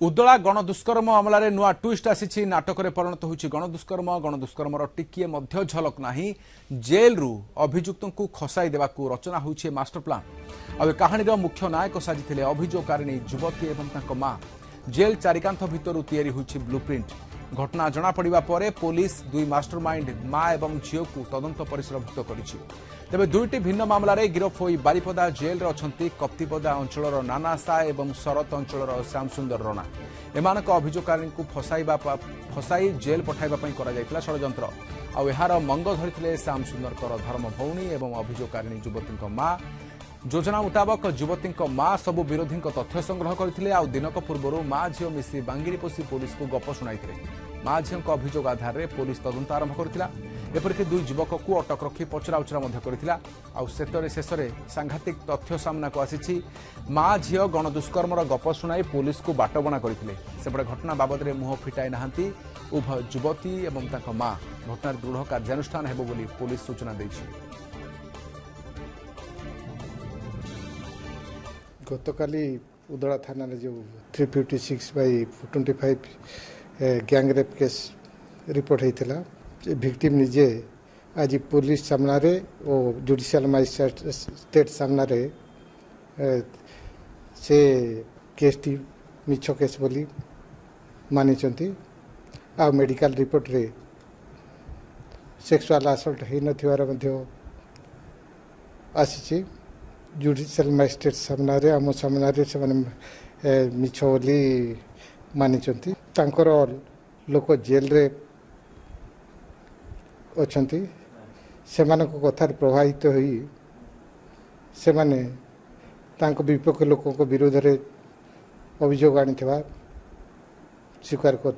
उदला गणदुष्कर्म मामलें नुआ ट्विस्ट आसी नाटक परिणत होती गणदुष्कर्मर टिकिए झलक ना जेल रु अभियुक्त को खसाई देवाक रचना होती मास्टर प्लान आ कहानी मुख्य नायक साजिले अभियोगकारिणी युवती और मां जेल चारिकांथ भितर या ब्लूप्रिंट घटना जना पड़ा पर पुलिस दुई मास्टरमाइंड मां और झील को तदंत परिसरभुक्त कर तेज दुईटी भिन्न मामलें गिरफ हो बारिपदा जेल अच्छा कप्तिपदा अंचल नाना साय और शरत अंचल श्याम सुंदर रणा एमानक अभियोगकारिणी को फसाई जेल पठाइबा षड्यंत्र आर मंग धरी श्याम सुंदर धर्म भौणी और अभियोगकारिणी युवती मां योजना मुताबक युवती मां सबु विरोधी तथ्य संग्रह करते दिनक पूर्व मां झील मिसी बांगिरी पोषी पुलिस को गप शुणाई मां झील अभियोग आधार में पुलिस तदंत आरंभ करथिला एपरिक दुई युवक को अटक रखी पचराउचरा करथिला शेष में सांघातिक तथ्य सामना को आसी मां झील गणदुष्कर्मर गप शुणाई पुलिस को बाटबणा करथिले सेपटे घटना बाबद में मुह फिटाई नाहांती उभय युवती और मां घटनार दृढ़ कार्यानुष्ठान हेबो बोली पुलिस सूचना देछि। गतकाली उदला थाना जो 356/25 गैंग रेप केस रिपोर्ट होता विक्टिम निजे आज पुलिस सामना और जुडिशियल मजिस्ट्रेट सामना से केस टी मिछ केस बोली मानी आ मेडिकल रिपोर्ट रे सेक्सुअल असल्ट हो न आसी जुडिशियल मजिस्ट्रेट सामना आम सामना से मिछ बोली मानी लोक जेल रे अच्छी से कथार प्रभावित होई से माने विपक्ष लोकों विरोध में अभियोग आनी स्वीकार कर।